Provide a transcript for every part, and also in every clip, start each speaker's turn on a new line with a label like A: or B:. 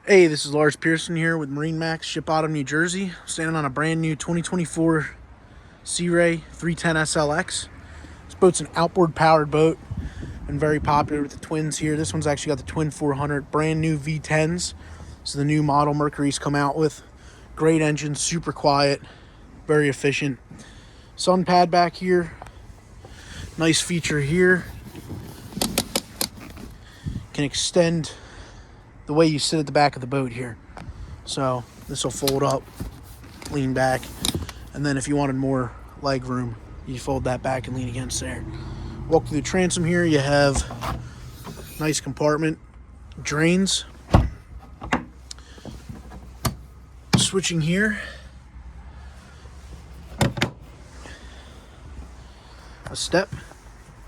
A: Hey, this is Lars Pearson here with MarineMax Ship Bottom, New Jersey. Standing on a brand new 2024 Sea Ray 310 SLX. This boat's an outboard powered boat and very popular with the twins here. This one's actually got the twin 400 brand new V10s. So the new model Mercury's come out with. Great engine, super quiet, very efficient. Sun pad back here. Nice feature here. Can extend the way you sit at the back of the boat here. So this will fold up, lean back, and then if you wanted more leg room, you fold that back and lean against there. Walk through the transom here, you have nice compartment, drains. Switching here, a step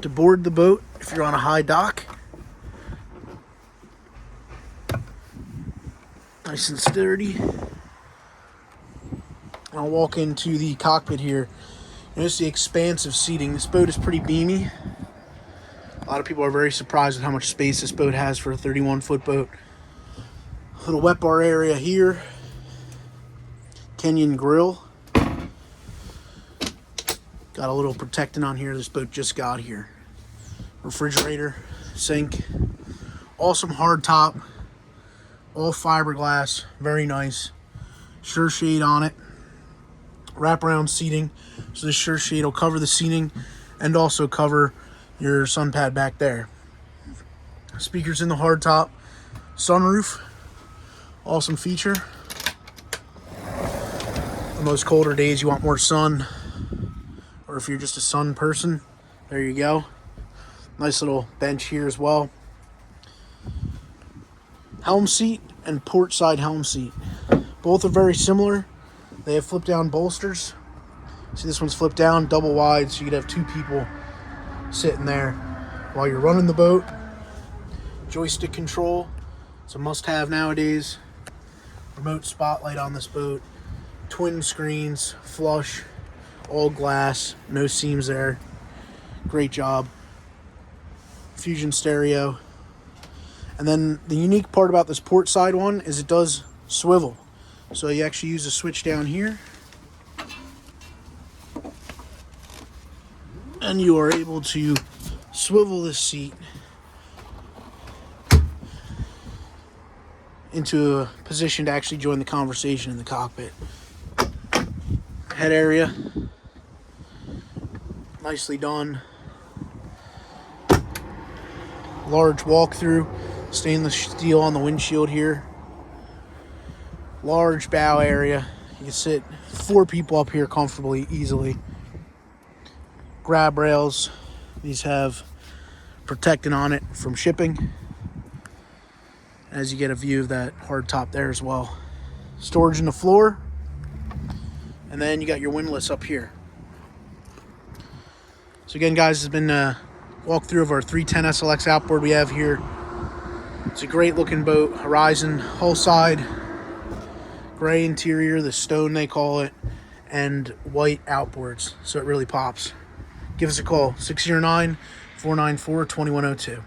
A: to board the boat if you're on a high dock. Nice and sturdy. I'll walk into the cockpit here. Notice the expansive seating. This boat is pretty beamy. A lot of people are very surprised at how much space this boat has for a 31-foot boat. Little wet bar area here. Kenyan grill. Got a little protectant on here this boat just got here. Refrigerator, sink. Awesome hard top. All fiberglass, very nice. Sure shade on it. Wraparound seating. So this sure shade will cover the seating and also cover your sun pad back there. Speakers in the hard top. Sunroof. Awesome feature. On those colder days you want more sun, or if you're just a sun person, there you go. Nice little bench here as well. Helm seat and port side helm seat. Both are very similar. They have flip down bolsters. See, this one's flipped down, double wide, so you could have two people sitting there while you're running the boat. Joystick control. It's a must-have nowadays. Remote spotlight on this boat. Twin screens, flush, all glass, no seams there. Great job. Fusion stereo. And then the unique part about this port side one is it does swivel. So you actually use a switch down here. And you are able to swivel this seat into a position to actually join the conversation in the cockpit. Head area. Nicely done. Large walkthrough. Stainless steel on the windshield here. Large bow area. You can sit 4 people up here comfortably, easily. Grab rails. These have protectant on it from shipping. As you get a view of that hard top there as well. Storage in the floor. And then you got your windlass up here. So again, guys, this has been a walkthrough of our 310 SLX outboard we have here. It's a great looking boat. Horizon, hull side, gray interior, the stone they call it, and white outboards. So it really pops. Give us a call, 609-494-2102.